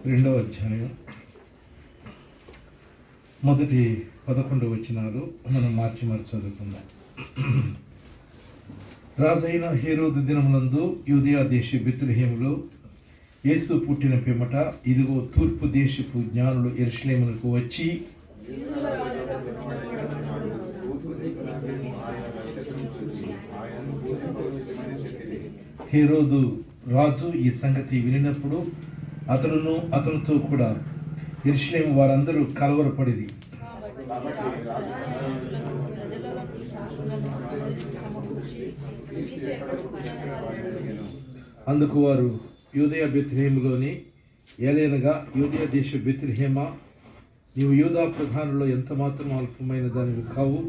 రెండవ అధ్యాయం మొదటి 11 వచనాలు మనం మార్చి చదువుకుందాం. రాజైన హేరోదు దినములందు యూదయ దేశ బెత్లెహేములో యేసు పుట్టిన పిమ్మట ఇదిగో తూర్పు దేశపు జ్ఞానులు యెరూషలేమునకు వచ్చి హేరోదు రాజు ఈ సంగతి వినినప్పుడు అతడును అతనితో కూడా యెరూషలేము వారందరూ కలవరపడిరి. అందుకు వారు యూదయ బెత్లెహేములోని ఏలైనగా యూదయ దేశ బెత్లెహేమా, నీవు యూదా ప్రధానులో ఎంత మాత్రం అల్పమైన దానివి కావు.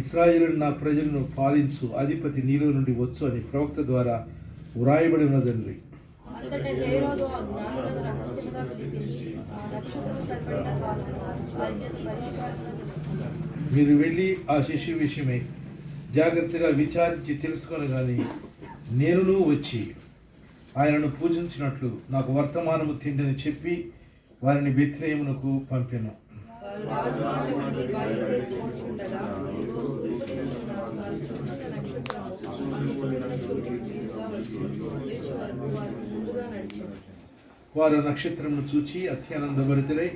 ఇశ్రాయేలును నా ప్రజలను పాలించు అధిపతి నీలో నుండి వచ్చు అని ప్రవక్త ద్వారా వ్రాయబడి ఉన్నదండ్రి. మీరు వెళ్ళి ఆ శిశువు విషయమై జాగ్రత్తగా విచారించి తెలుసుకొనగాని నేనును వచ్చి ఆయనను పూజించినట్లు నాకు వర్తమానము తిండిని చెప్పి వారిని బెత్లెహేమునకు పంపెను. వారు నక్షత్రమును చూచి అత్యానందభరితులై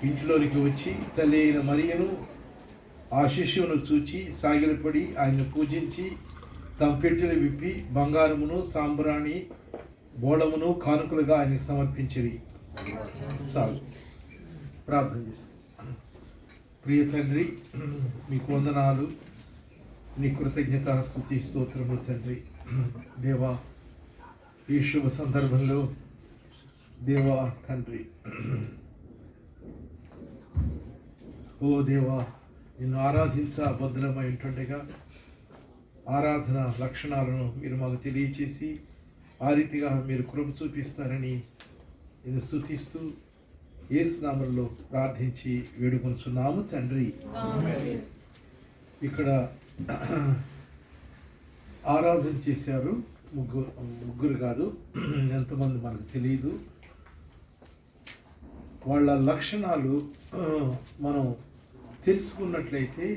ఇంటిలోనికి వచ్చి తల్లి అయిన మరియను ఆ శిశువును చూచి సాగిలపడి ఆయన్ను పూజించి తమ పెట్టెలు విప్పి బంగారమును సాంబ్రాణి బోళమును కానుకలుగా ఆయనకు సమర్పించిరి. చాలు, ప్రార్థన చేసుకుంటాం. ప్రియ తండ్రి, మీకు వందనాలు, నీ కృతజ్ఞత స్తుతి స్తోత్రములు తండ్రి. దేవా, ఈ శుభ సందర్భంలో దేవా తండ్రి, ఓ దేవా, నిన్ను ఆరాధించబద్ధమై ఉంటుండగా ఆరాధన లక్షణాలను మీరు మాకు తెలియచేసి ఆ రీతిగా మీరు కృప చూపిస్తారని నేను స్తుతిస్తూ యేసు నామములో ప్రార్థించి వేడుకొనుచున్నాము తండ్రి. ఇక్కడ ఆరాధన చేశారు ముగ్గురు కాదు, ఎంతమంది మనకు తెలియదు. వాళ్ళ లక్షణాలు మనం తెలుసుకున్నట్లయితే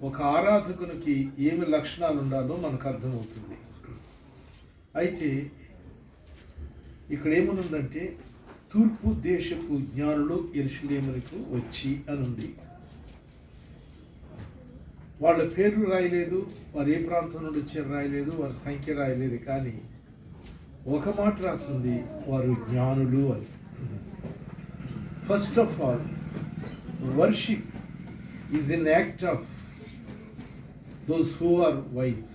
ఒక ఆరాధకునికి ఏమి లక్షణాలు ఉండాలో మనకు అర్థమవుతుంది. అయితే ఇక్కడ ఏమనుందంటే తూర్పు దేశపు జ్ఞానులు యెరూషలేమునకు వచ్చి అనుంది. వాళ్ళ పేర్లు రాయలేదు, వారు ఏ ప్రాంతం నుండి వచ్చారు రాయలేదు, వారి సంఖ్య రాయలేదు. కానీ ఒక మాట రాస్తుంది, వారు జ్ఞానులు అని. First of all, worship is an act of those who are wise.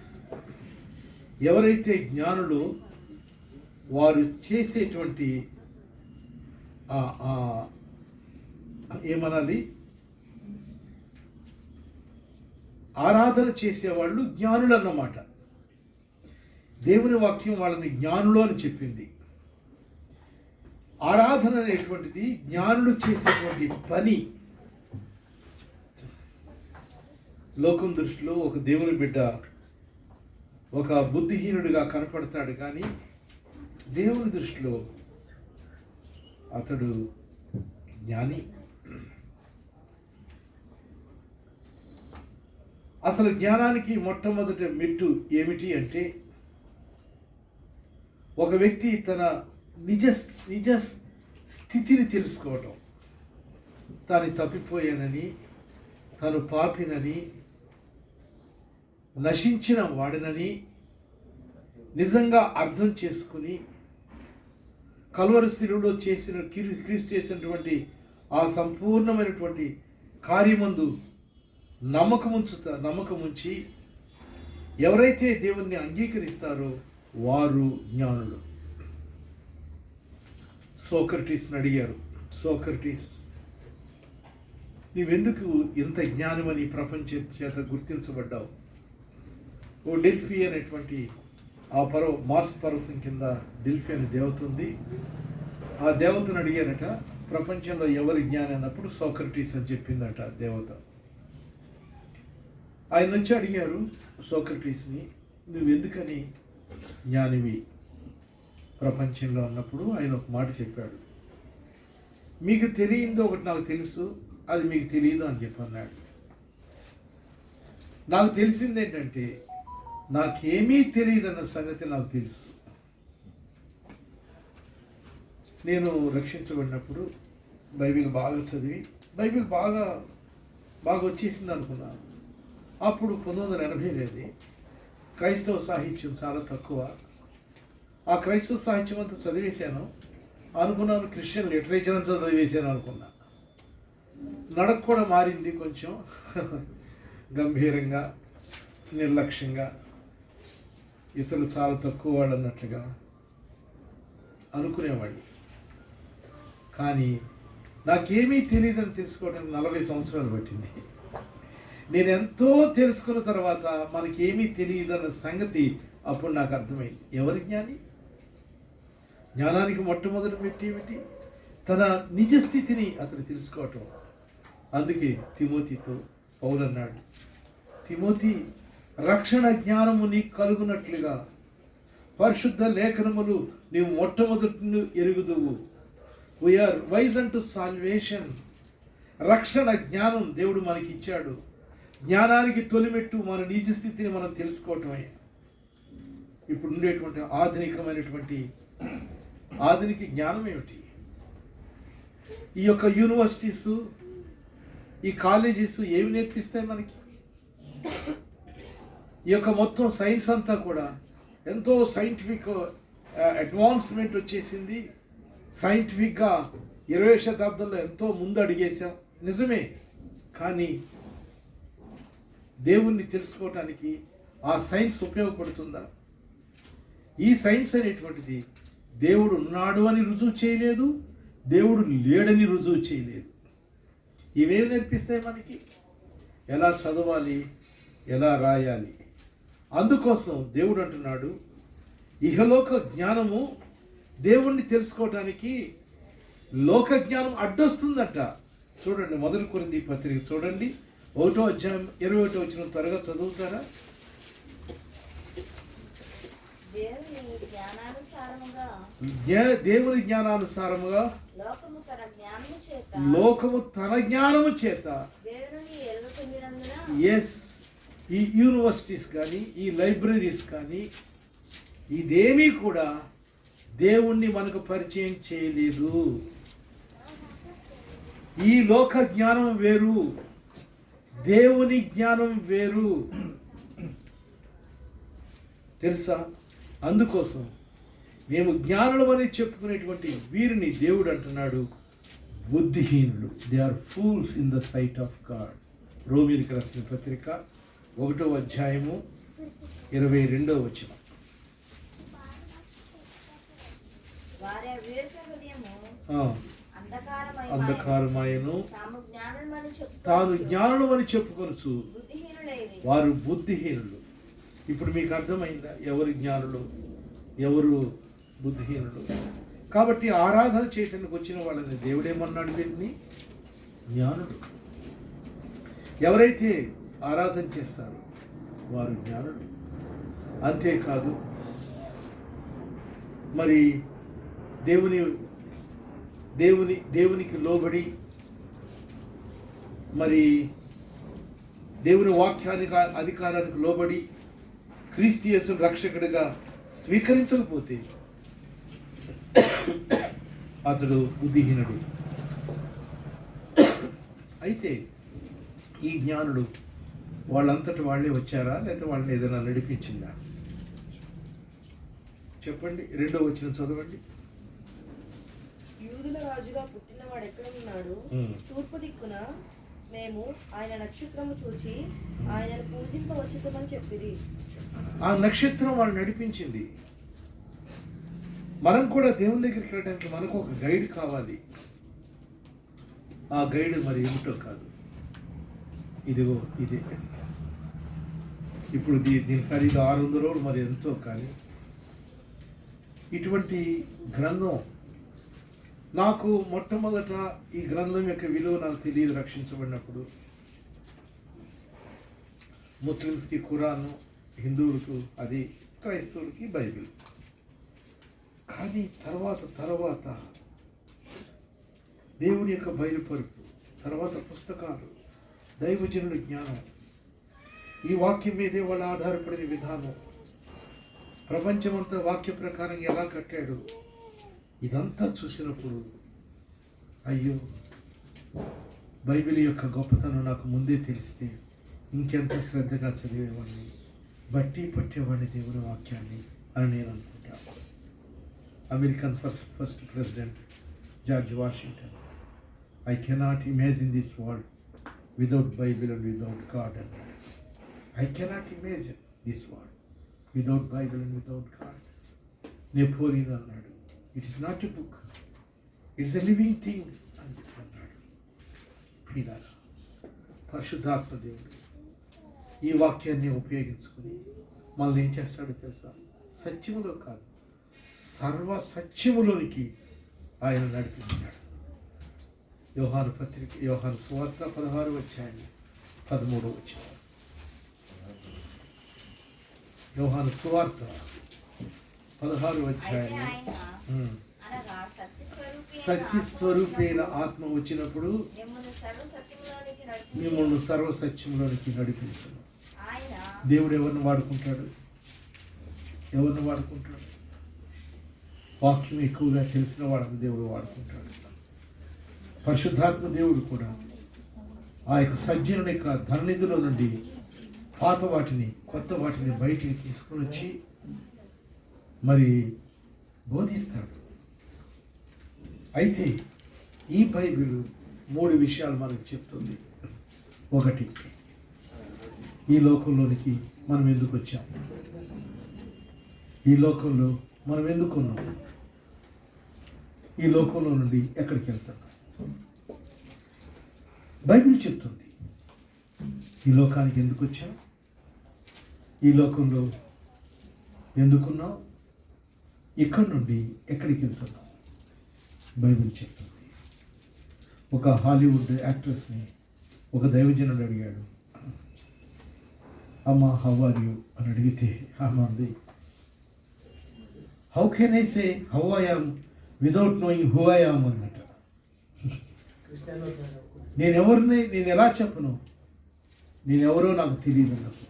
ఎవరైతే జ్ఞానులు వారు చేసేటువంటి ఏమనాలి, ఆరాధన చేసేవాళ్ళు జ్ఞానులు అన్నమాట. దేవుని వాక్యం వాళ్ళని జ్ఞానులు అని చెప్పింది. ఆరాధన అనేటువంటిది జ్ఞానులు చేసేటువంటి పని. లోకం దృష్టిలో ఒక దేవుని బిడ్డ ఒక బుద్ధిహీనుడిగా కనపడతాడు, కానీ దేవుని దృష్టిలో అతడు జ్ఞాని. అసలు జ్ఞానానికి మొట్టమొదటి మెట్టు ఏమిటి అంటే, ఒక వ్యక్తి తన నిజ స్థితిని తెలుసుకోవటం. తాను తప్పిపోయానని, తను పాపినని, నశించిన వాడినని నిజంగా అర్థం చేసుకుని కల్వరి శిలువలో క్రీస్తు చేసినటువంటి ఆ సంపూర్ణమైనటువంటి కార్యమందు నమ్మకముంచి ఎవరైతే దేవుణ్ణి అంగీకరిస్తారో వారు జ్ఞానులు. సోక్రటీస్ని అడిగారు, సోక్రటీస్, నీవెందుకు ఇంత జ్ఞానమని ప్రపంచం చేత గుర్తించబడ్డావు? ఓ డెల్ఫీ అనేటువంటి ఆ మార్స్ పర్వతం కింద డెల్ఫీ అనే దేవత ఉంది. ఆ దేవతను అడిగారట, ప్రపంచంలో ఎవరి జ్ఞానం అన్నప్పుడు సోక్రటీస్ అని చెప్పిందట దేవత. ఆయన వచ్చి అడిగారు సోక్రటీస్ని, నువ్వు ఎందుకని జ్ఞానివి ప్రపంచంలో అన్నప్పుడు ఆయన ఒక మాట చెప్పాడు, మీకు తెలియందో ఒకటి నాకు తెలుసు, అది మీకు తెలియదు అని చెప్పి అన్నాడు. నాకు తెలిసింది ఏంటంటే నాకేమీ తెలియదన్న సంగతి నాకు తెలుసు. నేను రక్షించబడినప్పుడు బైబిల్ బాగా చదివి బైబిల్ బాగా వచ్చేసింది అనుకున్నాను. అప్పుడు 1980 క్రైస్తవ సాహిత్యం చాలా తక్కువ. ఆ క్రైస్తవ సాహిత్యం అంతా చదివేశాను అనుకున్నాను. క్రిస్టియన్ లిటరేచర్ అంతా చదివేశాను అనుకున్నా. నడక కూడా మారింది కొంచెం. గంభీరంగా, నిర్లక్ష్యంగా, ఇతరులు చాలా తక్కువ వాళ్ళు అన్నట్లుగా అనుకునేవాడిని. కానీ నాకేమీ తెలియదని తెలుసుకోవడానికి 40 సంవత్సరాలు పట్టింది. నేను ఎంతో తెలుసుకున్న తర్వాత మనకేమీ తెలియదన్న సంగతి అప్పుడు నాకు అర్థమైంది. ఎవరి జ్ఞాని? జ్ఞానానికి మొట్టమొదటి మెట్టు ఏమిటి? తన నిజ స్థితిని అతడు తెలుసుకోవటం. అందుకే తిమోతితో పౌలు అన్నాడు, తిమోతి, రక్షణ జ్ఞానము నీకు కలుగునట్లుగా పరిశుద్ధ లేఖనములు నీవు మొట్టమొదటి ఎరుగుదువు. వీఆర్ వైజ్ అంటూ సాల్వేషన్. రక్షణ జ్ఞానం దేవుడు మనకి ఇచ్చాడు. జ్ఞానానికి తొలిమెట్టు మన నిజ స్థితిని మనం తెలుసుకోవటమే. ఇప్పుడు ఉండేటువంటి ఆధునిక జ్ఞానం ఏమిటి? ఈ యొక్క యూనివర్సిటీస్, ఈ కాలేజెస్ ఏమి నేర్పిస్తాయి మనకి? ఈ యొక్క మొత్తం సైన్స్ అంతా కూడా ఎంతో సైంటిఫిక్ అడ్వాన్స్మెంట్ వచ్చేసింది. సైంటిఫిక్గా 20వ శతాబ్దంలో ఎంతో ముందు అడిగేశాం, నిజమే. కానీ దేవుణ్ణి తెలుసుకోవటానికి ఆ సైన్స్ ఉపయోగపడుతుందా? ఈ సైన్స్ అనేటువంటిది దేవుడు ఉన్నాడు అని రుజువు చేయలేదు, దేవుడు లేడని రుజువు చేయలేదు. ఇవేం నేర్పిస్తాయి మనకి? ఎలా చదవాలి, ఎలా రాయాలి. అందుకోసం దేవుడు అంటున్నాడు, ఇహలోక జ్ఞానము దేవుణ్ణి తెలుసుకోవటానికి లోక జ్ఞానం అడ్డొస్తుందట. చూడండి, 1 కొరింథీ పత్రిక చూడండి, 1వ అధ్యాయం 21వ వచనం త్వరగా చదువుతారా? దేవుని జ్ఞానానుసారముగా లోకము తన జ్ఞానము చేత, ఎస్, ఈ యూనివర్సిటీస్ కానీ, ఈ లైబ్రరీస్ కానీ, ఇదేమీ కూడా దేవుణ్ణి మనకు పరిచయం చేయలేదు. ఈ లోక జ్ఞానం వేరు, దేవుని జ్ఞానం వేరు, తెలుసా? అందుకోసం మేము జ్ఞానులు అని చెప్పుకునేటువంటి వీరిని దేవుడు అంటున్నాడు బుద్ధిహీనులు. They are fools in the sight of God. రోమీయులకు రాసిన పత్రిక 1వ అధ్యాయము 22వ వచనం. అంధకారమాయను తాను జ్ఞానులు అని చెప్పుకొనుచు వారు బుద్ధిహీనులు. ఇప్పుడు మీకు అర్థమైందా ఎవరు జ్ఞానులు, ఎవరు బుద్ధిహీనులు? కాబట్టి ఆరాధన చేయటానికి వచ్చిన వాళ్ళని దేవుడేమన్నాడు? వీరిని జ్ఞానులు. ఎవరైతే ఆరాధన చేస్తారో వారు జ్ఞానులు. అంతేకాదు, మరి దేవునికి లోబడి, మరి దేవుని వాక్యానికి అధికారానికి లోబడి క్రీస్తు యేసును రక్షకుడిగా స్వీకరించకపోతే అతడు బుద్ధిహీనుడు. అయితే ఈ జ్ఞానుడు వాళ్ళంతటి వాళ్ళే వచ్చారా, లేకపోతే వాళ్ళని ఏదైనా నడిపించిందా? చెప్పండి. 2వ వచనం చదవండి. యూదుల రాజుగా పుట్టినవాడు ఎక్కడ ఉన్నాడు? తూర్పు దిక్కున మేము ఆయన నక్షత్రము చూచి ఆయనను పూజింపవచ్చుతామని చెప్పిరి. ఆ నక్షత్రం వాళ్ళు నడిపించింది. మనం కూడా దేవుని దగ్గరికి వెళ్ళడానికి మనకు ఒక గైడ్ కావాలి. ఆ గైడ్ మరి ఏమిటో కాదు, ఇదిగో ఇదే. ఇప్పుడు దీని ఖరీదు 600 మరి ఎంతో. కానీ ఇటువంటి గ్రంథం నాకు మొట్టమొదట ఈ గ్రంథం యొక్క విలువ నాకు తెలియదు రక్షించబడినప్పుడు. ముస్లిమ్స్కి ఖురాను, హిందువులకు అది, క్రైస్తవులకి బైబిల్. కానీ తర్వాత దేవుడి యొక్క బయలుపరుపు, తర్వాత పుస్తకాలు, దైవజనుల జ్ఞానం, ఈ వాక్యం మీదే వాళ్ళు ఆధారపడిన విధానం, ప్రపంచమంతా వాక్య ప్రకారం ఎలా కట్టాడు, ఇదంతా చూసినప్పుడు అయ్యో, బైబిల్ యొక్క గొప్పతనం నాకు ముందే తెలిస్తే ఇంకెంత శ్రద్ధగా చదివేవాడిని, బట్టి పట్టేవాడిని దేవుని వాక్యాన్ని అని నేను అనుకుంటాను. American first president George Washington, I cannot imagine this world without Bible and without God అన్నాడు. I cannot imagine this world without Bible and without God. Napoleon అన్నాడు, it is not a book, it's a living thing అని చెప్పి అన్నాడు. ప్రియులారా, పరిశుద్ధాత్మ దేవుడు ఈ వాక్యాన్ని ఉపయోగించుకుని మనల్ని ఏం చేస్తాడో తెలుసా? సత్యములో కాదు, సర్వ సత్యములోనికి ఆయన నడిపిస్తాడు. యోహాను పత్రిక, యోహాను సువార్త 16వ అధ్యాయం 13వ వచనం. యోహాను సువార్త 16వ అధ్యాయం. సత్యస్వరూపైన ఆత్మ వచ్చినప్పుడు మిమ్మల్ని సర్వ సత్యంలోనికి నడిపించను. దేవుడు ఎవరిని వాడుకుంటాడు? ఎవరిని వాడుకుంటాడు? వాక్యం ఎక్కువగా తెలిసిన వాళ్ళని దేవుడు వాడుకుంటాడు. పరిశుద్ధాత్మ దేవుడు కూడా ఆ యొక్క సజ్జనుని యొక్క ధననిధిలో నుండి పాత వాటిని, కొత్త వాటిని బయటికి తీసుకుని వచ్చి మరి బోధిస్తాడు. అయితే ఈ బైబిల్ 3 విషయాలు మనకు చెప్తుంది. ఒకటి, ఈ లోకంలోనికి మనం ఎందుకు వచ్చాం, ఈ లోకంలో మనం ఎందుకు ఉన్నాం, ఈ లోకంలో నుండి ఎక్కడికి వెళ్తున్నాం. బైబిల్ చెప్తుంది ఈ లోకానికి ఎందుకు వచ్చాం, ఈ లోకంలో ఎందుకున్నాం, ఇక్కడి నుండి ఎక్కడికి వెళ్తున్నాం. బైబిల్ చెప్తుంది. ఒక హాలీవుడ్ యాక్ట్రెస్ని ఒక దైవజనుడు అడిగాడు, అమ్మ హౌ ఆర్ యూ అని అడిగితే ఆమె అంది, how can I say how I am without knowing who I am అన్నట. నేను ఎలా చెప్పను, నేనెవరో నాకు తెలియదు అన్నప్పుడు.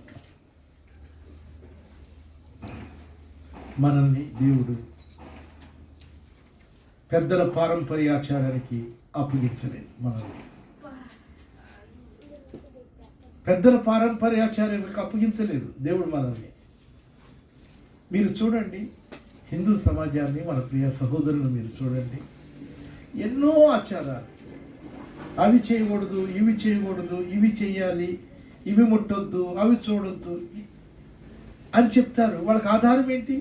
మనల్ని దేవుడు పెద్దల పారంపర్యాచారానికి అప్పగించలేదు. మనల్ని పెద్దల పారంపర్యాచారానికి అప్పగించలేదు దేవుడు మనల్ని. మీరు చూడండి, హిందూ సమాజాన్ని, మన ప్రియ సహోదరులు మీరు చూడండి, ఎన్నో ఆచారాలు, అవి చేయకూడదు, ఇవి చేయకూడదు, ఇవి చేయాలి, ఇవి ముట్టొద్దు, అవి చూడొద్దు అని చెప్తారు. వాళ్ళకి ఆధారం ఏంటి?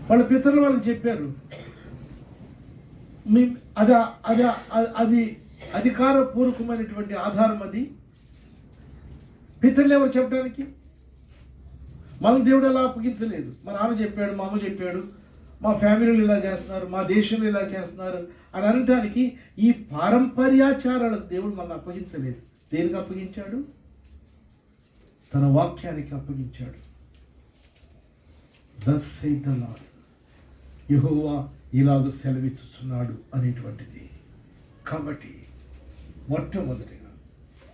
వాళ్ళ పితరులు వాళ్ళకి చెప్పారు. అది అధికారపూర్వకమైనటువంటి ఆధారం. అది పితరులు ఎవరు చెప్పడానికి? మనం దేవుడు ఎలా అప్పగించలేదు. మా నాన్న చెప్పాడు, మా అమ్మ చెప్పాడు, మా ఫ్యామిలీలు ఇలా చేస్తున్నారు, మా దేశంలో ఇలా చేస్తున్నారు అని అనడానికి ఈ పారంపర్యాచారాలకు దేవుడు మనల్ని అప్పగించలేదు. దేనికి అప్పగించాడు? తన వాక్యానికి అప్పగించాడు. thus saith the Lord, యెహోవా ఇలాగ సెలవిచ్చుచున్నాడు అనేటువంటిది. కాబట్టి మొట్టమొదటిగా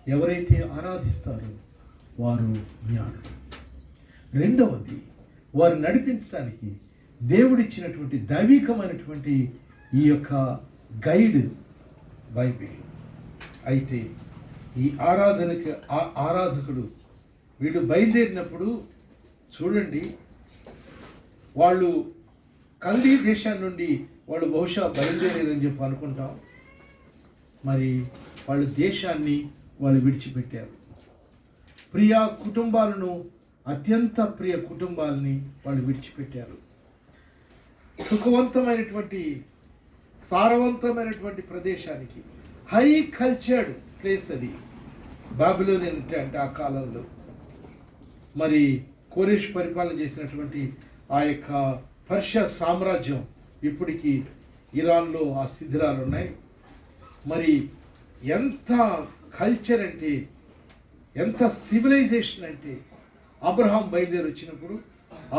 ఎవరైతే ఆరాధిస్తారో వారు జ్ఞానులు. రెండవది, వారు నడిపించడానికి దేవుడిచ్చినటువంటి దైవికమైనటువంటి ఈ యొక్క గైడ్ బైబిల్. అయితే ఈ ఆరాధకుడు వీళ్ళు బయలుదేరినప్పుడు చూడండి, వాళ్ళు కల్దీ దేశాన్ని నుండి వాళ్ళు బహుశా బయలుదేరారని చెప్పి అనుకుంటాం. మరి వాళ్ళ దేశాన్ని వాళ్ళు విడిచిపెట్టారు. ప్రియ కుటుంబాలను, అత్యంత ప్రియ కుటుంబాలని వాళ్ళు విడిచిపెట్టారు. సుఖవంతమైనటువంటి, సారవంతమైనటువంటి ప్రదేశానికి, హై కల్చర్డ్ ప్లేస్ అది బాబిలోన్ అంటే ఆ కాలంలో. మరి కోరేష్ పరిపాలన చేసినటువంటి ఆ యొక్క పర్షియా సామ్రాజ్యం ఇప్పటికీ ఇరాన్లో ఆ శిథిలాలు ఉన్నాయి. మరి ఎంత కల్చర్ అంటే, ఎంత సివిలైజేషన్ అంటే, అబ్రహాం బయలుదేరి వచ్చినప్పుడు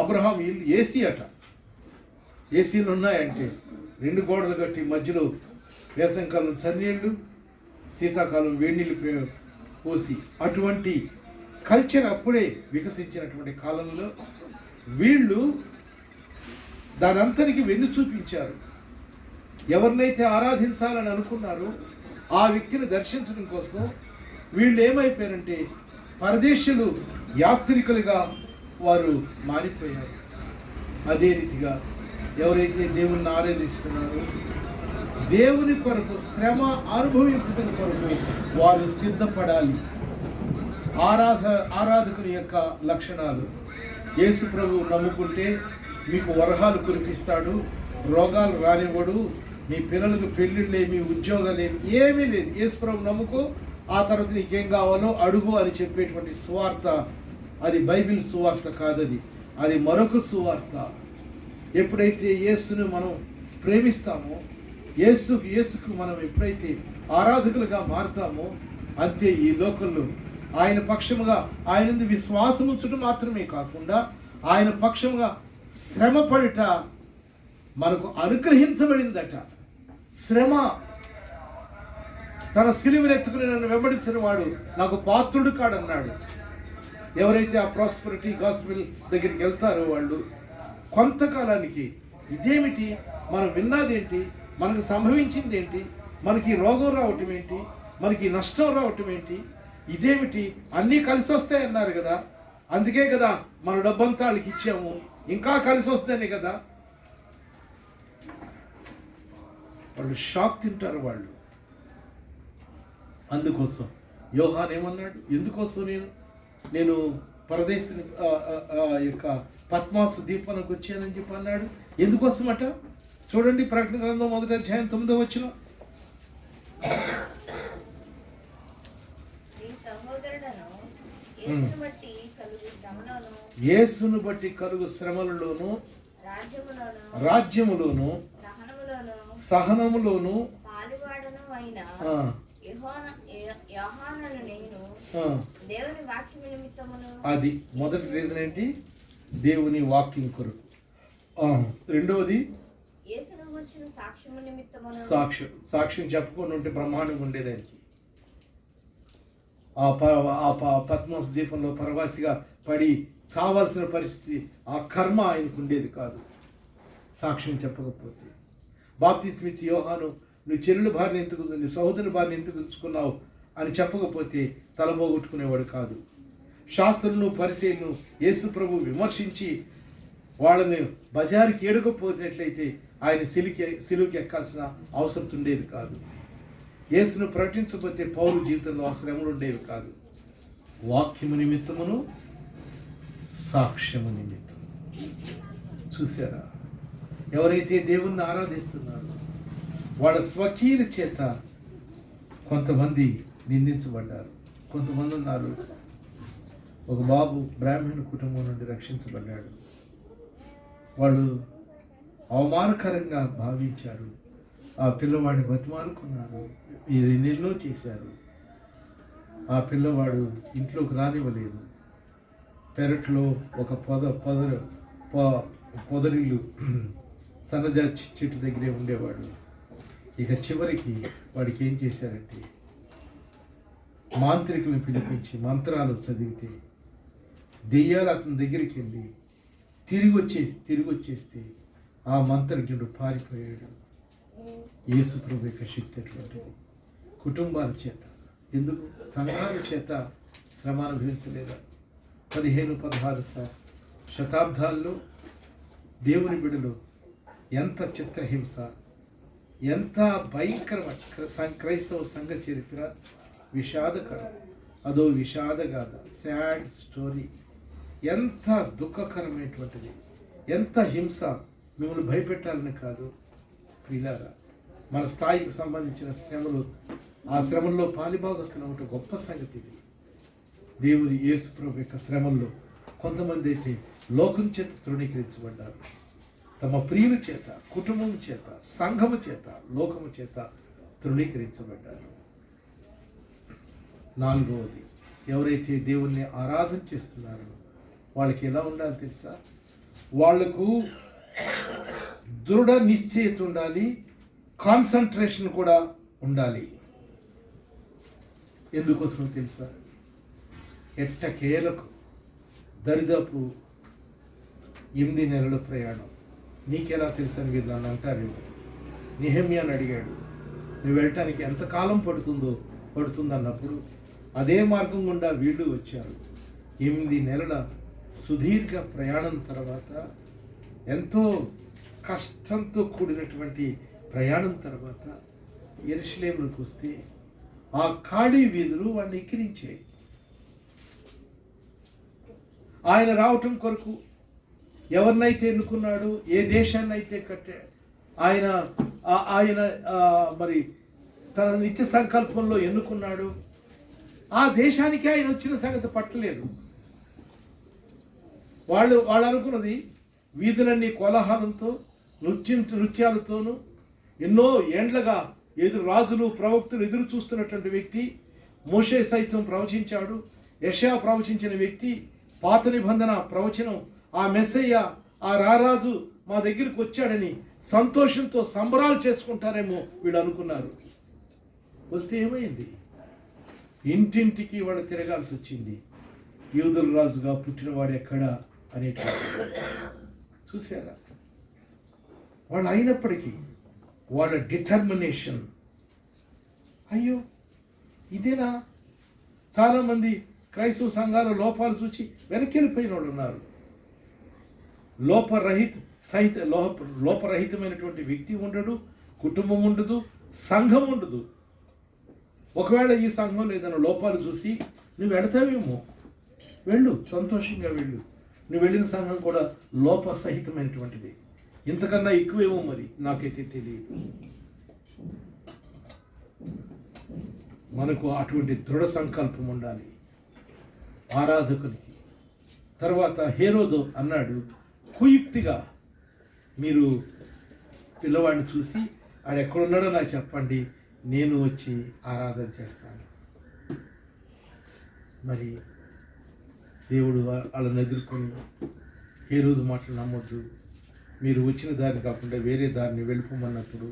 అబ్రహాం ఇల్లు ఏసీ అట. ఏసీలు ఉన్నాయంటే 2 గోడలు కట్టి మధ్యలో వేసవికాలం చన్నీళ్ళు, శీతాకాలం వేడినీళ్ళు పోసి అటువంటి కల్చర్ అప్పుడే వికసించినటువంటి కాలంలో వీళ్ళు దానంతరికి వెన్ను చూపించారు. ఎవరినైతే ఆరాధించాలని అనుకున్నారో ఆ వ్యక్తిని దర్శించడం కోసం వీళ్ళు ఏమైపోయారంటే పరదేశులు, యాత్రికులుగా వారు మారిపోయారు. అదే రీతిగా ఎవరైతే దేవుణ్ణి ఆరాధిస్తున్నారో దేవుని కొరకు శ్రమ అనుభవించడం కొరకు వారు సిద్ధపడాలి. ఆరాధకుని యొక్క లక్షణాలు: యేసు ప్రభువు నమ్ముకుంటే మీకు వరహాలు కురిపిస్తాడు, రోగాలు రానివ్వడు, మీ పిల్లలకు పెళ్ళిళ్ళేమి, ఉద్యోగాలేమి, ఏమీ లేదు. యేసు ప్రభు నమ్ముకో, ఆ తర్వాత నీకేం కావాలో అడుగు అని చెప్పేటువంటి సువార్త అది బైబిల్ సువార్త కాదది, అది మరొక సువార్త. ఎప్పుడైతే యేసును మనం ప్రేమిస్తామో, యేసుకు మనం ఎప్పుడైతే ఆరాధకులుగా మారుతామో, అంతే ఈ లోకంలో ఆయన పక్షముగా ఆయన విశ్వాసం ఉంచడం మాత్రమే కాకుండా ఆయన పక్షముగా శ్రమపడుట మనకు అనుగ్రహించబడిందట. శ్రమ, తన సిలువనెత్తుకుని నన్ను వెంబడించిన వాడు నాకు పాత్రుడు కాడన్నాడు. ఎవరైతే ఆ ప్రాస్పరిటీ గాస్పెల్ దగ్గరికి వెళ్తారో వాళ్ళు కొంతకాలానికి ఇదేమిటి, మనం విన్నదేంటి, మనకు సంభవించింది ఏంటి, మనకి రోగం రావటం ఏంటి, మనకి నష్టం రావటం ఏంటి, ఇదేమిటి, అన్నీ కలిసి వస్తాయి అన్నారు కదా, అందుకే కదా మన డబ్బంతా వాళ్ళకి ఇచ్చాము, ఇంకా కలిసి వస్తేనే కదా. వాళ్ళు షాక్ తింటారు వాళ్ళు. అందుకోసం యోహాన్ ఏమన్నాడు, ఎందుకోసం నేను పరదేశి యొక్క పద్మాసు దీపానికి వచ్చానని చెప్పి అన్నాడు. ఎందుకోసమట చూడండి, ప్రకటన గ్రంథం 1వ అధ్యాయం 9వ వచనం. యేసును బట్టి కలుగు శ్రమలలోను, రాజ్యములోను, సహనములోను అది మొదటి రీజన్ ఏంటి, దేవుని వాక్యం కొరకు. రెండవది సాక్ష్యం చెప్పుకొని ఉంటే బ్రహ్మాండంగా ఉండేదానికి. ఆ పద్మస్ దీపంలో పరవాసిగా పడి చావాల్సిన పరిస్థితి, ఆ కర్మ ఆయనకు ఉండేది కాదు సాక్ష్యం చెప్పకపోతే. బాప్తిస్మ ఇచ్చి యోహాను నువ్వు చెల్లెలు భార్యను ఎందుకు, నీ సహోదరుని భార్యను ఎందుకు ఉంచుకున్నావు అని చెప్పకపోతే తలబోగొట్టుకునేవాడు కాదు. శాస్త్రులను, పరిసయ్యులను యేసు ప్రభు విమర్శించి వాళ్ళని బజారుకి ఏడకపోయినట్లయితే ఆయన సిలువుకి ఎక్కాల్సిన అవసరం ఉండేది కాదు. యేసును ప్రకటించకపోతే పౌలు జీవితంలో ఆ శ్రమలు ఉండేవి కాదు. వాక్యము నిమిత్తమును, సాక్ష్యము నిమిత్తము. చూసారా, ఎవరైతే దేవుణ్ణి ఆరాధిస్తున్నారో వాళ్ళ స్వకీయుల చేత కొంతమంది నిందించబడ్డారు. కొంతమంది ఉన్నారు, ఒక బాబు బ్రాహ్మణ కుటుంబం నుండి రక్షించబడ్డాడు. వాళ్ళు అవమానకరంగా భావించారు. ఆ పిల్లవాడిని బతిమాలుకున్నారు, ఎన్నెన్నో చేశారు. ఆ పిల్లవాడు ఇంట్లోకి రానివ్వలేదు. పెరట్లో ఒక పొదరిల్లు సన్నజాజి చెట్టు దగ్గరే ఉండేవాడు. ఇక చివరికి వాడికి ఏం చేశారంటే మాంత్రికులను పిలిపించి మంత్రాలు చదివితే దెయ్యాలు అతని దగ్గరికి వెళ్ళి తిరిగి వచ్చేస్తే ఆ మంత్రజ్ఞుడు పారిపోయాడు. యేసు ప్రభు యొక్క శక్తి అటువంటిది. కుటుంబాల చేత, ఎందుకు సంఘాల చేత శ్రమ అనుభవించలేదా? 15-16 శతాబ్దాల్లో దేవుని బిడ్డలు ఎంత చిత్రహింస, ఎంత భయంకరమైన క్రైస్తవ సంఘ చరిత్ర విషాదకరం. అదో విషాదగాథ, సాడ్ స్టోరీ. ఎంత దుఃఖకరమైనటువంటిది, ఎంత హింస. మిమ్మల్ని భయపెట్టాలని కాదు ప్రియులారా, మన స్థాయికి సంబంధించిన శ్రమలు, ఆ శ్రమల్లో పాలిభాగస్తున్న ఒకటి గొప్ప సంగతి ఇది. దేవుని యేసు ప్రభు యొక్క శ్రమల్లో కొంతమంది అయితే లోకం చేత తృణీకరించబడ్డారు. తమ ప్రియుల చేత, కుటుంబం చేత, సంఘము చేత, లోకము చేత తృణీకరించబడ్డారు. 4వది, ఎవరైతే దేవుణ్ణి ఆరాధన చేస్తున్నారో వాళ్ళకి ఎలా ఉండాలి తెలుసా? వాళ్లకు దృఢ నిశ్చయిత ఉండాలి, కాన్సన్ట్రేషన్ కూడా ఉండాలి. ఎందుకోసం తెలుసా? ఎట్టకేలకు దరిదాపు 8 నెలల ప్రయాణం. నీకెలా తెలుసని మీరు నన్ను అంటారేమో. నెహెమ్యాను అడిగాడు, నువ్వు వెళ్ళటానికి ఎంతకాలం పడుతుందన్నప్పుడు అదే మార్గం గుండా వీళ్ళు వచ్చారు. 8 నెలల సుదీర్ఘ ప్రయాణం తర్వాత, ఎంతో కష్టంతో కూడినటువంటి ప్రయాణం తర్వాత యెరూషలేముకు వస్తే ఆ ఖాళీ వీధులు వాడిని ఎక్కిరించాయి. ఆయన రావటం కొరకు ఎవరినైతే ఎన్నుకున్నాడు, ఏ దేశాన్ని అయితే ఆయన మరి తన నిత్య సంకల్పంలో ఎన్నుకున్నాడు, ఆ దేశానికి ఆయన వచ్చిన సంగతి పట్టలేదు. వాళ్ళు అనుకున్నది వీధులన్నీ కోలాహలంతో నృత్యాలతోనూ ఎన్నో ఏండ్లగా రాజులు ప్రవక్తులు ఎదురు చూస్తున్నటువంటి వ్యక్తి, మోషే సైతం ప్రవచించాడు, యెషయా ప్రవచించిన వ్యక్తి, పాత నిబంధన ప్రవచనం, ఆ మెస్సయ్య, ఆ రారాజు మా దగ్గరికి వచ్చాడని సంతోషంతో సంబరాలు చేసుకుంటారేమో వీళ్ళు అనుకున్నారు. వస్తే ఏమైంది? ఇంటింటికి వాళ్ళు తిరగాల్సి వచ్చింది. యూదుల రాజుగా పుట్టినవాడు ఎక్కడా అనేటువంటి చూసారా? వాళ్ళు అయినప్పటికీ వాళ్ళ డిటర్మినేషన్, అయ్యో ఇదేనా? చాలామంది క్రైస్తవ సంఘాల లోపాలు చూసి వెనక్కి వెళ్ళిపోయిన వాళ్ళు ఉన్నారు. లోపరహితమైనటువంటి వ్యక్తి ఉండడు, కుటుంబం ఉండదు, సంఘం ఉండదు. ఒకవేళ ఈ సంఘంలో ఏదైనా లోపాలు చూసి నువ్వు వెళతావేమో, వెళ్ళు, సంతోషంగా వెళ్ళు. నువ్వు వెళ్ళిన సంఘం కూడా లోపసహితమైనటువంటిది. ఇంతకన్నా ఎక్కువేమో మరి, నాకైతే తెలియదు. మనకు అటువంటి దృఢ సంకల్పం ఉండాలి ఆరాధకునికి. తర్వాత హేరోదు అన్నాడు, కుయుక్తిగా మీరు పిల్లవాడిని చూసి ఆడు ఎక్కడున్నాడో నాకు చెప్పండి, నేను వచ్చి ఆరాధన చేస్తాను. మరి దేవుడు వాళ్ళని ఎదుర్కొని, హేరోదు మాటలు నమ్మొద్దు, మీరు వచ్చిన దారిని కాకుండా వేరే దారిని వెళ్ళిపోమన్నప్పుడు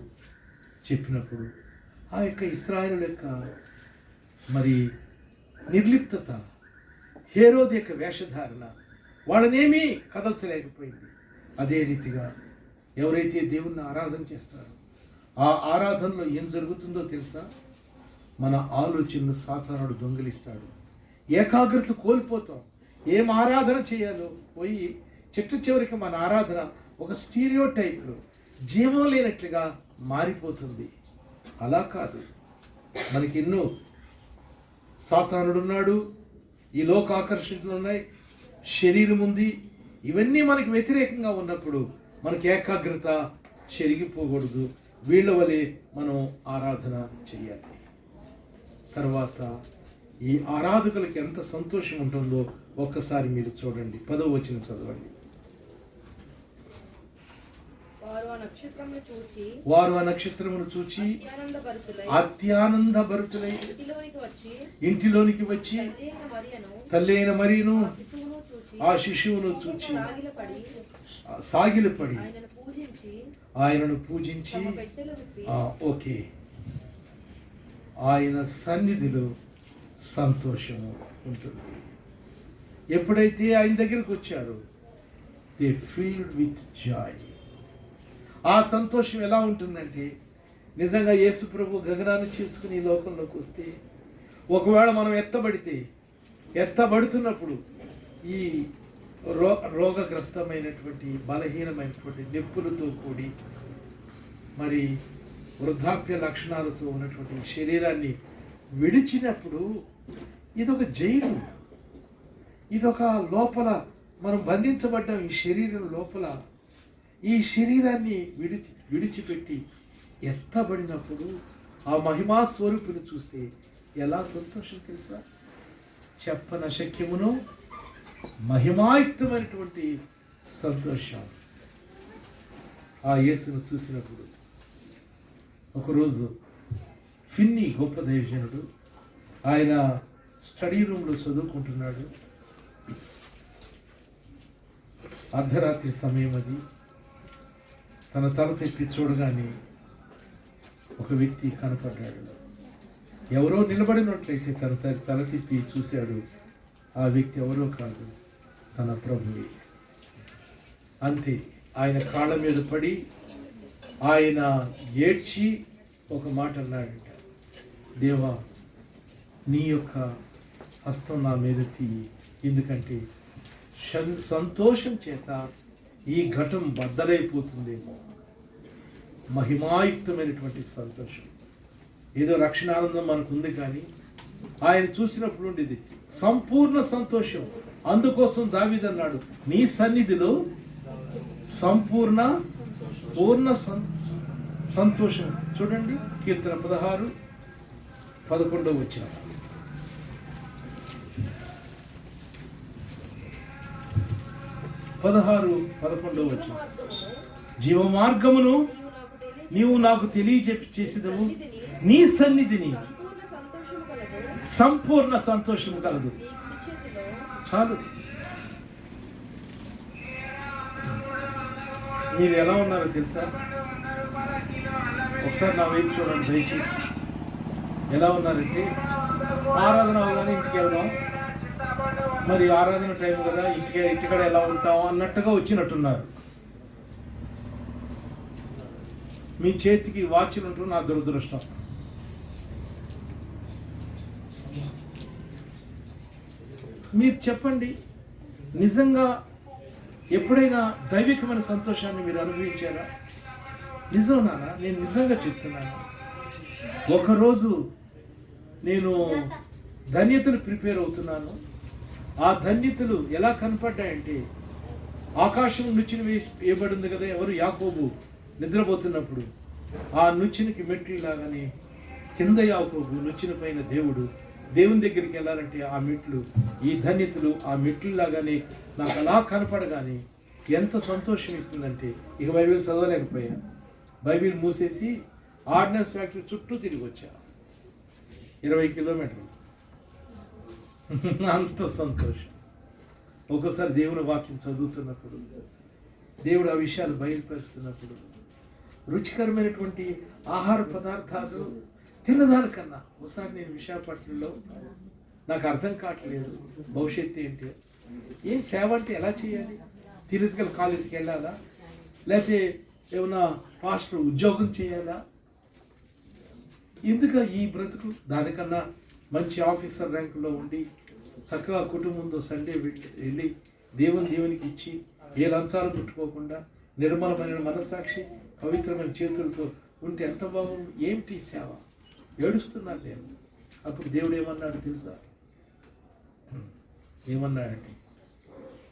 చెప్పినప్పుడు ఆ యొక్క ఇశ్రాయేలు యొక్క మరి నిర్లిప్తత, హేరోదు యొక్క వేషధారణ వాళ్ళనేమీ కదల్చలేకపోయింది. అదే రీతిగా ఎవరైతే దేవుణ్ణి ఆరాధన చేస్తారో ఆ ఆరాధనలో ఏం జరుగుతుందో తెలుసా? మన ఆలోచనను సాతానుడు దొంగిలిస్తాడు. ఏకాగ్రత కోల్పోతాం. ఏం ఆరాధన చేయాలో పోయి చివరికి మన ఆరాధన ఒక స్టీరియో టైప్లో జీవం లేనట్లుగా మారిపోతుంది. అలా కాదు, మనకి ఎన్నో సాతానుడున్నాడు, ఈ లోక ఆకర్షణలు ఉన్నాయి, శరీరం ఉంది. ఇవన్నీ మనకి వ్యతిరేకంగా ఉన్నప్పుడు మనకి ఏకాగ్రత చెరిగిపోకూడదు. వీళ్ళ వలె మనం ఆరాధన చేయాలి. తర్వాత ఈ ఆరాధకులకి ఎంత సంతోషం ఉంటుందో ఒక్కసారి మీరు చూడండి. 10వ వచనం చదవండి. వారు ఆ నక్షత్రమును చూచి అత్యానందభరితులై ఇంటిలోనికి వచ్చి తల్లైన మరియను ఆ శిశువును చూచి సాగిలపడి ఆయనను పూజించి ఓకే ఆయన సన్నిధిలో సంతోషము ఉంటుంది. ఎప్పుడైతే ఆయన దగ్గరకు వచ్చారో దే ఫీల్డ్ విత్ జాయ్. ఆ సంతోషం ఎలా ఉంటుందంటే, నిజంగా యేసు ప్రభు గగనాన్ని చేసుకుని ఈ లోకంలోకి వస్తే, ఒకవేళ మనం ఎత్తబడుతున్నప్పుడు ఈ రోగగ్రస్తమైనటువంటి బలహీనమైనటువంటి నొప్పులతో కూడి మరి వృద్ధాప్య లక్షణాలతో ఉన్నటువంటి శరీరాన్ని విడిచినప్పుడు ఇదొక జైలు, ఇదొక లోపల మనం బంధించబడ్డాం. ఈ శరీరం లోపల ఈ శరీరాన్ని విడిచిపెట్టి ఎత్తబడినప్పుడు ఆ మహిమా స్వరూపుని చూస్తే ఎలా సంతోషం తెలుసా? చెప్పనశక్యమును మహిమాయుక్తమైనటువంటి సంతోషం. ఆ యేసును చూసినప్పుడు ఒకరోజు ఫిన్నీ గొప్ప దైవజనుడు, ఆయన స్టడీ రూమ్లో చదువుకుంటున్నాడు. అర్ధరాత్రి సమయం అది. తన తల తిప్పి చూడగానే ఒక వ్యక్తి కనపడ్డాడు. ఎవరో నిలబడినట్లయితే తన తల తిప్పి చూశాడు. ఆ వ్యక్తి ఎవరో కాదు, తన ప్రభువే. అంతే, ఆయన కాళ్ళ మీద పడి ఆయన ఏడ్చి ఒక మాట అన్నాడంట, దేవా నీ యొక్క హస్తం నా మీద తీయి, ఎందుకంటే సంతోషం చేత ఈ ఘటం బద్దలైపోతుందేమో. మహిమాయుక్తమైనటువంటి సంతోషం. ఏదో రక్షణానందం మనకు ఉంది, కానీ ఆయన చూసినప్పుడు ఉండేది సంపూర్ణ సంతోషం. అందుకోసం దావీదు అన్నాడు, నీ సన్నిధిలో పూర్ణ సంతోషం. చూడండి కీర్తన 16:11 వచ్చిన 16:11 వచ్చిన జీవ మార్గమును నీవు నాకు తెలియజేసేదవు, నీ సన్నిధిని సంపూర్ణ సంతోషము కలదు. చాలు. మీరు ఎలా ఉన్నారో తెలుసా? ఒకసారి నా వైపు చూడండి దయచేసి. ఎలా ఉన్నారంటే, ఆరాధన అవగానే ఇంటికి వెళ్దాం, మరి ఆరాధన టైం కదా, ఇంటికాడ ఎలా ఉంటాం అన్నట్టుగా వచ్చినట్టున్నారు. మీ చేతికి వాచ్లు ఉంటూ నా దురదృష్టం. మీరు చెప్పండి, నిజంగా ఎప్పుడైనా దైవికమైన సంతోషాన్ని మీరు అనుభవించారా? నిజం నాన్న, నేను నిజంగా చెప్తున్నాను. ఒకరోజు నేను ధన్యతలు ప్రిపేర్ అవుతున్నాను. ఆ ధన్యతలు ఎలా కనపడ్డాయంటే, ఆకాశం నుచ్చిన వేయబడింది కదా, ఎవరు? యాకోబు నిద్రపోతున్నప్పుడు ఆ నుచ్చినికి మెట్లు లాగానే కింద యాకోబు, నుచ్చిన పైన దేవుడు. దేవుని దగ్గరికి వెళ్ళాలంటే ఆ మెట్లు, ఈ ధన్యతలు ఆ మెట్లు లాగానే నాకు అలా కనపడగానే ఎంత సంతోషం ఇస్తుందంటే, ఇక బైబిల్ చదవలేకపోయా. బైబిల్ మూసేసి ఆర్డినెన్స్ ఫ్యాక్టరీ చుట్టూ తిరిగి వచ్చా, 20 కిలోమీటర్లు. అంత సంతోషం. ఒక్కోసారి దేవుని వాక్యం చదువుతున్నప్పుడు, దేవుడు ఆ విషయాలు బయలుపరుస్తున్నప్పుడు, రుచికరమైనటువంటి ఆహార పదార్థాలు తిన్నదానికన్నా, ఒకసారి నేను విశాఖపట్నంలో నాకు అర్థం కావట్లేదు భవిష్యత్తు ఏంటి, ఏం సేవ అంటే ఎలా చేయాలి, థియరిటికల్ కాలేజీకి వెళ్ళాలా, లేకపోతే ఏమన్నా పాస్టర్ ఉద్యోగం చేయాలా, ఎందుకు ఈ బ్రతుకు? దానికన్నా మంచి ఆఫీసర్ ర్యాంకులో ఉండి చక్కగా కుటుంబంతో సండే వెళ్ళి దేవునికి ఇచ్చి ఏ లంచాలు పుట్టుకోకుండా నిర్మలమైన మనస్సాక్షి పవిత్రమైన చేతులతో ఉంటే ఎంత బాగుంది. ఏమిటి సేవ? ఏడుస్తున్నాను నేను. అప్పుడు దేవుడు ఏమన్నాడు తెలుసా? ఏమన్నాడంటే,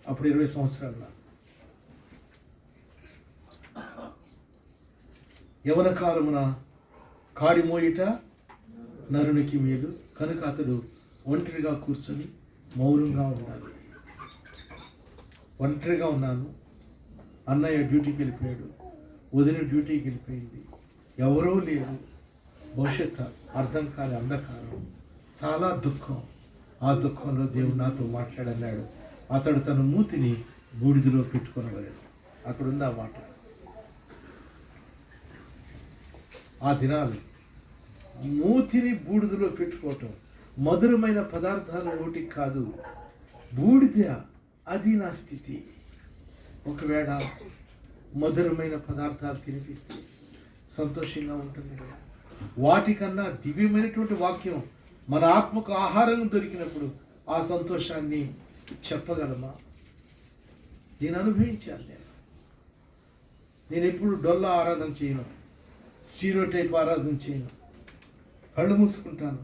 అప్పుడు 20 సంవత్సరాలు నాకు యవన కాలమున కాడి మోయిట నరునికి మేలు, కనుక అతడు ఒంటరిగా కూర్చొని మౌనంగా ఉండాలి. ఒంటరిగా ఉన్నాను. అన్నయ్య డ్యూటీకి వెళ్ళిపోయాడు, వదిన డ్యూటీకి వెళ్ళిపోయింది, ఎవరో లేరు, భవిష్యత్తు అర్థం కాని అంధకారం, చాలా దుఃఖం. ఆ దుఃఖంలో దేవుడు నాతో మాట్లాడన్నాడు, అతడు తన మూతిని బూడిదలో పెట్టుకొనగలడు. అక్కడుంది ఆ మాట. ఆ దినాలు మూతిని బూడిదలో పెట్టుకోవటం, మధురమైన పదార్థాలు నోటికి కాదు, బూడిద, అది నా స్థితి. ఒకవేళ మధురమైన పదార్థాలు తినిపిస్తే సంతోషంగా ఉంటుంది కదా. వాటికన్నా దివ్యమైనటువంటి వాక్యం మన ఆత్మకు ఆహారం దొరికినప్పుడు ఆ సంతోషాన్ని చెప్పగలమా? నేను అనుభవించాను. నేను ఎప్పుడు డొల్ల ఆరాధన చేయను, స్టీరియోటైప్ ఆరాధన చేయను. కళ్ళు మూసుకుంటాను,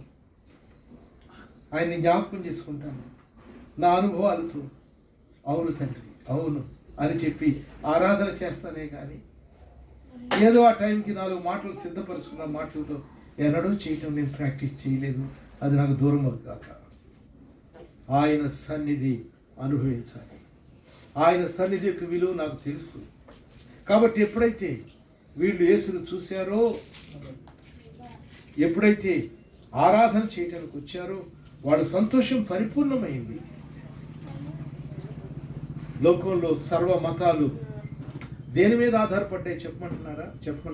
ఆయన్ని జ్ఞాపకం చేసుకుంటాను, నా అనుభవాలతో అవును తండ్రి అవును అని చెప్పి ఆరాధన చేస్తానే కానీ ఏదో ఆ టైంకి 4 మాటలు సిద్ధపరుచుకున్న మాటలతో ఎన్నడూ చేయటం నేను ప్రాక్టీస్ చేయలేదు. అది నాకు దూరం కాక ఆయన సన్నిధి అనుభవించాలి. ఆయన సన్నిధి యొక్క విలువ నాకు తెలుసు. కాబట్టి ఎప్పుడైతే వీళ్ళు యేసును చూశారో, ఎప్పుడైతే ఆరాధన చేయటానికి వచ్చారో, వాళ్ళ సంతోషం పరిపూర్ణమైంది. లోకంలో సర్వ మతాలు దేని మీద ఆధారపడ్డాయి చెప్పమంటున్నారా?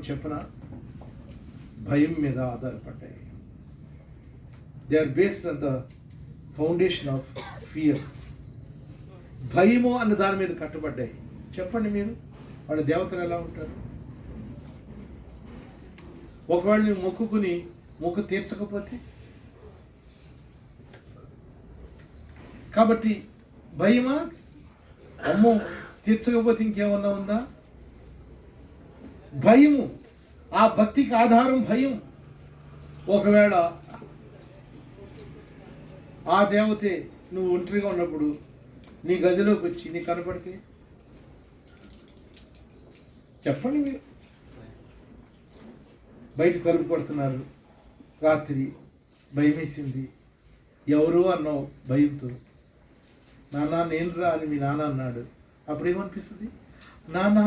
చెప్పనా? భయం మీద ఆధారపడ్డాయి. They are based on the foundation of fear. భయము అన్న దాని మీద కట్టుబడ్డాయి. చెప్పండి మీరు, వాళ్ళ దేవతలు ఎలా ఉంటారు? ఒకవేళ నువ్వు మొక్కుకుని మొక్కు తీర్చకపోతే, కాబట్టి భయమా? అమ్మో తీర్చకపోతే ఇంకేమన్నా ఉందా? భయము. ఆ భక్తికి ఆధారం భయం. ఒకవేళ ఆ దేవతే నువ్వు ఒంటరిగా ఉన్నప్పుడు నీ గదిలోకి వచ్చి నీ కనపడితే, చెప్పండి మీరు, బయట తలుపు కొడుతున్నారు, రాత్రి భయం వేసింది, ఎవరు అన్నావు భయంతో, నాన్న నేను రా అని మీ నాన్న అన్నాడు, అప్పుడు ఏమనిపిస్తుంది? నాన్న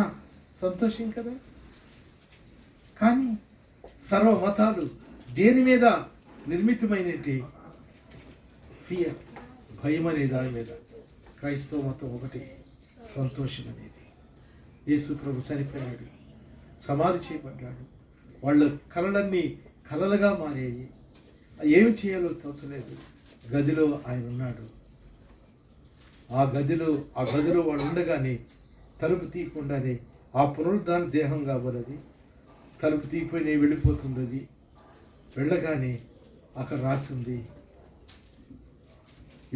సంతోషం కదా. కానీ సర్వ మతాలు దేని మీద నిర్మితమైనటి? ఫియర్, భయం అనే దాని మీద. క్రైస్తవ మతం ఒకటి, సంతోషం అనేది. యేసు ప్రభు చనిపోయాడు, సమాధి చేయబడ్డాడు, వాళ్ళ కలలన్నీ కలలుగా మారాయి. ఏమి చేయాలో తోచలేదు. గదిలో ఆయన ఉన్నాడు. ఆ గదిలో వాడు ఉండగానే తలుపు తీయకుండానే ఆ పునరుద్ధాన దేహం కాబోలది తలుపు తీయిపోయి నేను వెళ్ళిపోతుంది. అది వెళ్ళగానే అక్కడ రాసింది,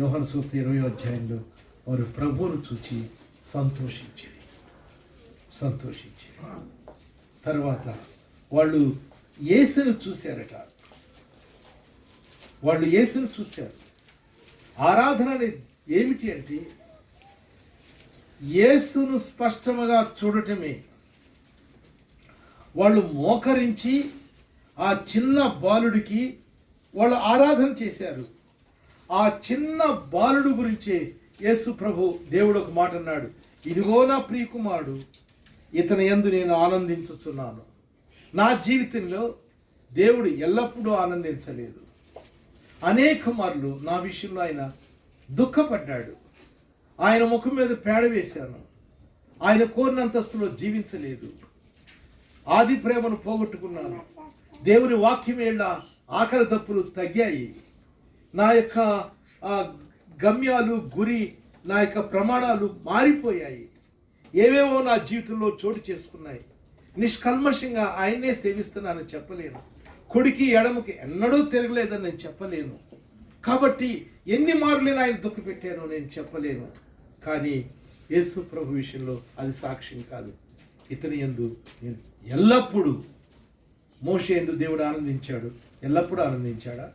యోహాను సువార్త 20వ అధ్యాయంలో వారు ప్రభువును చూచి సంతోషించారు. తర్వాత వాళ్ళు యేసును చూశారట. వాళ్ళు యేసును చూశారు. ఆరాధన అనేది ఏమిటి అంటే యేసును స్పష్టంగా చూడటమే. వాళ్ళు మోకరించి ఆ చిన్న బాలుడికి వాళ్ళు ఆరాధన చేశారు. ఆ చిన్న బాలుడు గురించే యేసు ప్రభు దేవుడు ఒక మాట అన్నాడు, ఇదిగో నా ప్రియకుమారుడు, ఇతని యందు నేను ఆనందించుచున్నాను. నా జీవితంలో దేవుడు ఎల్లప్పుడూ ఆనందించలేదు. అనేక మార్లు నా విషయంలో ఆయన దుఃఖపడ్డాడు. ఆయన ముఖం మీద పేడ వేశాను. ఆయన కోరినంతస్తులో జీవించలేదు. ఆది ప్రేమను పోగొట్టుకున్నాను. దేవుని వాక్యం ఏళ్ళ ఆకలి తప్పులు తగ్గాయి. నా యొక్క గమ్యాలు, గురి, నా యొక్క ప్రమాణాలు మారిపోయాయి. ఏవేవో నా జీవితంలో చోటు చేసుకున్నాయి. నిష్కల్మషంగా ఆయన్నే సేవిస్తున్నానని చెప్పలేను. కుడికి ఎడమకి ఎన్నడూ తిరగలేదని నేను చెప్పలేను. కాబట్టి ఎన్ని మార్లు నేను ఆయన దుఃఖ పెట్టానో నేను చెప్పలేను. కానీ యేసు ప్రభు విషయంలో అది సాక్ష్యం కాదు. ఇతని యందు నేను ఎల్లప్పుడూ, మోషే యందు దేవుడు ఆనందించాడు, ఎల్లప్పుడూ ఆనందించాడా?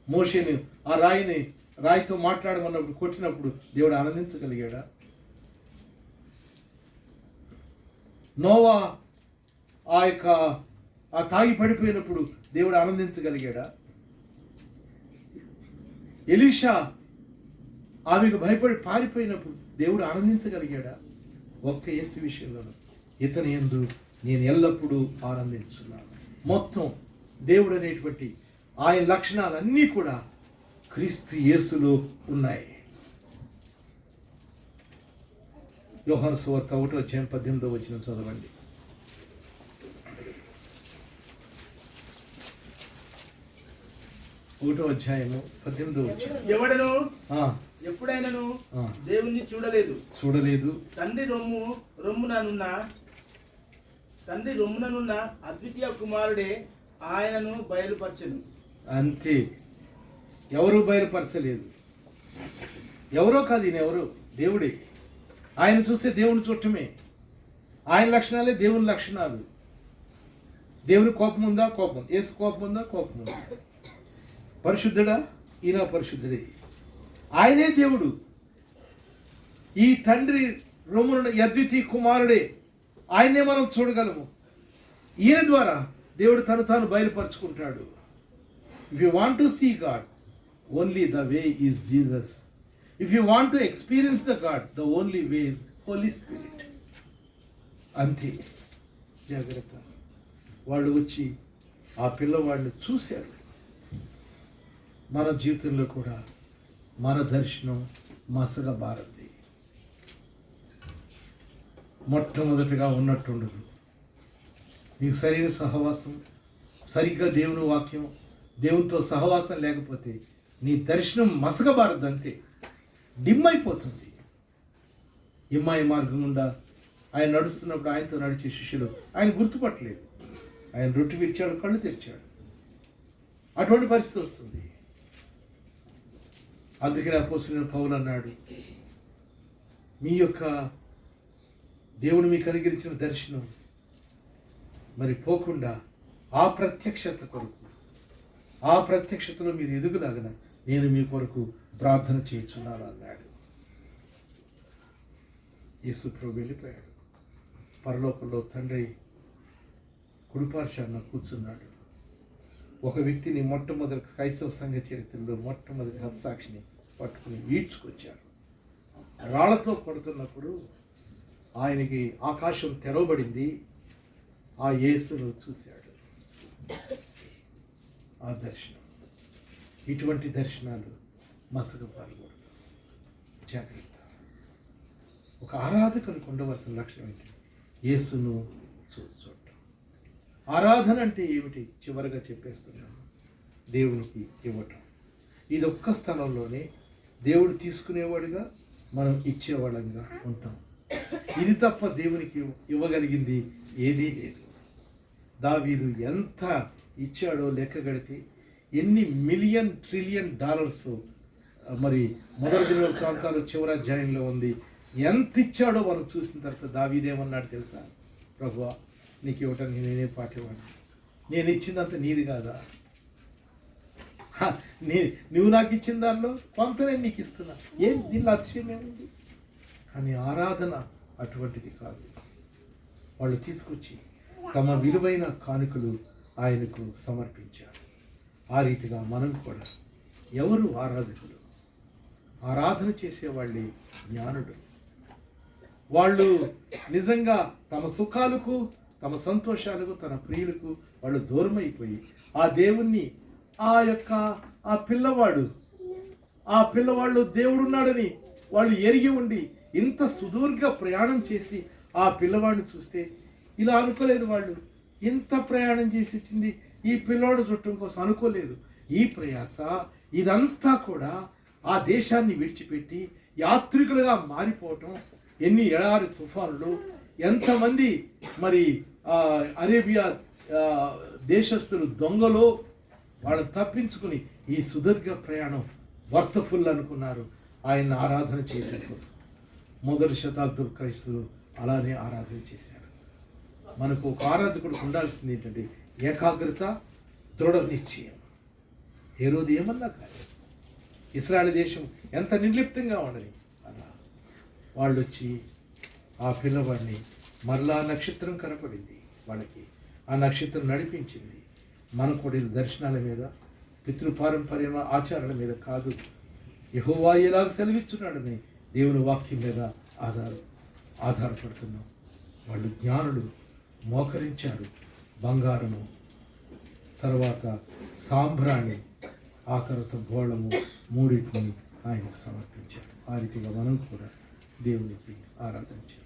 మోషేని ఆ రాయితో మాట్లాడమన్నప్పుడు కొట్టినప్పుడు దేవుడు ఆనందించగలిగాడా? నోవా ఆ తాగి పడిపోయినప్పుడు దేవుడు ఆనందించగలిగాడా? ఎలీషా ఆమెకు భయపడి పారిపోయినప్పుడు దేవుడు ఆనందించగలిగాడా? ఒక్క యేసు విషయంలోనూ ఇతని యందు నేను ఎల్లప్పుడూ ఆనందించున్నాను. మొత్తం దేవుడు అనేటువంటి ఆయన లక్షణాలన్నీ కూడా క్రీస్తు యేసులో ఉన్నాయి. యోహాను సువార్త 1వ అధ్యాయం 18వ వచనం చదవండి. ఎవడను ఎప్పుడైనాను దేవుణ్ణి చూడలేదు. తండ్రి రొమ్ముననున్న అద్వితీయ కుమారుడే ఆయనను బయలుపరచెను. అంతే. ఎవరు బయలుపరచలేదు. ఎవరో కాదు, ఈయన ఎవరు? దేవుడే. ఆయన చూస్తే దేవుని చూడటమే. ఆయన లక్షణాలే దేవుని లక్షణాలు. దేవుని కోపం ఉందా? కోపం. యేసు కోపం ఉందా? కోపం ఉందా? పరిశుద్ధుడా? ఈయన పరిశుద్ధుడే. ఆయనే దేవుడు. ఈ తండ్రి రొమ్మున అద్వితీయ కుమారుడే, ఆయనే మనం చూడగలము. ఈయన ద్వారా దేవుడు తాను బయలుపరుచుకుంటాడు. If you want to see God, only the way is Jesus. If you want to experience the God, the only way is Holy Spirit. అంతే. జాగ్రత్త. వాళ్ళు వచ్చి ఆ పిల్లవాడిని చూశారు. మన జీవితంలో కూడా మన దర్శనం మసగబారది. మొట్టమొదటిగా ఉన్నట్టుండదు. నీకు సరైన సహవాసం, సరిగ్గా దేవుని వాక్యం, దేవునితో సహవాసం లేకపోతే నీ దర్శనం మసకబారదంతే, డిమ్ అయిపోతుంది. ఇమ్మాయి మార్గం గుండా ఆయన నడుస్తున్నప్పుడు ఆయనతో నడిచే శిష్యులు ఆయన గుర్తుపట్టలేదు. ఆయన రొట్టె విరిచాడు, కళ్ళు తెరిచాడు. అటువంటి పరిస్థితి వస్తుంది. అందుకని అపోస్తలుడైన పౌలు అన్నాడు, మీ యొక్క దేవుడు మీకు అనుగ్రహించిన దర్శనం మరి పోకుండా ఆ ప్రత్యక్షత కొరకు, ఆ ప్రత్యక్షతలో మీరు ఎదుగులాగన నేను మీ కొరకు ప్రార్థన చేయుచున్నాను అన్నాడు. యేసు ప్రభు వెళ్ళిపోయాడు. పరలోకంలో తండ్రి కుడిపార్శ్వాన కూర్చున్నాడు. ఒక వ్యక్తిని మొట్టమొదటి క్రైస్తవ సంఘ చరిత్రలో మొట్టమొదటి హతసాక్షిని పట్టుకుని ఈడ్చుకొచ్చారు. రాళ్లతో కొడుతున్నప్పుడు ఆయనకి ఆకాశం తెరవబడింది. ఆ యేసును చూశాడు. ఆ దర్శనం, ఇటువంటి దర్శనాలు మసకబారకూడదు. జాగ్రత్త. ఒక ఆరాధకునికి ఉండవలసిన లక్ష్యం ఏంటి? యేసును చూడటం. ఆరాధన అంటే ఏమిటి? చివరిగా చెప్పేస్తున్నాను, దేవునికి ఇవ్వటం. ఇది ఒక్క స్థలంలోనే దేవుడు తీసుకునేవాడుగా, మనం ఇచ్చేవాళ్ళంగా ఉంటాం. ఇది తప్ప దేవునికి ఇవ్వగలిగింది ఏదీ లేదు. దావీదు ఎంత ఇచ్చాడో లెక్క కడితే ఎన్ని మిలియన్ ట్రిలియన్ డాలర్స్ మరి మొదటి దినవృత్తాంతాలు చివరి అధ్యాయంలో ఉంది. ఎంత ఇచ్చాడో మనం చూసిన తర్వాత దావీదేమన్నాడు తెలుసా? ప్రభువా, నీకు ఇవ్వటానికి నేనే పాటివాడు, నేను ఇచ్చిందంత నీది కాదా? నువ్వు నాకు ఇచ్చిన దానిలో కొంత నేను నీకు ఇస్తున్నా, ఏం దీనిలో అతిశయం ఏముంది? కానీ ఆరాధన అటువంటిది కాదు. వాళ్ళు తీసుకొచ్చి తమ విలువైన కానుకలు ఆయనకు సమర్పించారు. ఆ రీతిగా మనం కూడా, ఎవరు ఆరాధకులు? ఆరాధన చేసేవాళ్ళే జ్ఞానుడు. వాళ్ళు నిజంగా తమ సుఖాలకు, తమ సంతోషాలకు, తన ప్రియులకు వాళ్ళు దూరం అయిపోయి ఆ దేవుణ్ణి, ఆ పిల్లవాళ్ళు దేవుడున్నాడని వాళ్ళు ఎరిగి ఉండి ఇంత సుదీర్ఘ ప్రయాణం చేసి ఆ పిల్లవాడిని చూస్తే ఇలా అనుకోలేదు. వాళ్ళు ఇంత ప్రయాణం చేసి వచ్చింది ఈ పిల్లవాడు చుట్టం కోసం అనుకోలేదు. ఈ ప్రయాస ఇదంతా కూడా ఆ దేశాన్ని విడిచిపెట్టి యాత్రికులుగా మారిపోవటం, ఎన్ని ఎడారి తుఫానులు, ఎంతమంది మరి అరేబియా దేశస్తులు దొంగలో వాళ్ళని తప్పించుకుని ఈ సుదీర్ఘ ప్రయాణం వర్తఫుల్ అనుకున్నారు ఆయన ఆరాధన చేయడం కోసం. మొదటి శతాబ్దం క్రైస్తవులు అలానే ఆరాధన చేశారు. మనకు ఒక ఆరాధకుడు ఉండాల్సింది ఏంటంటే ఏకాగ్రత, దృఢ నిశ్చయం. హేరోదు ఏమన్నా కానీ ఇశ్రాయేలు దేశం ఎంత నిర్లిప్తంగా ఉండని అలా వాళ్ళు వచ్చి ఆ పిల్లవాడిని మరలా నక్షత్రం కనపడింది వాళ్ళకి. ఆ నక్షత్రం నడిపించింది. మనకు కూడా దర్శనాల మీద, పితృపారంపర్య ఆచారాల మీద కాదు, యెహోవా ఎలాగ సెలవిచ్చున్నాడని దేవుని వాక్యం మీద ఆధారపడుతున్నాం. వాళ్ళు జ్ఞానులు మోకరించారు. బంగారము, తర్వాత సాంబ్రాణి, ఆ తర్వాత గోళము, మూడింటిని ఆయనకు సమర్పించారు. ఆ రీతిగా మనం కూడా దేవునికి ఆరాధించాలి.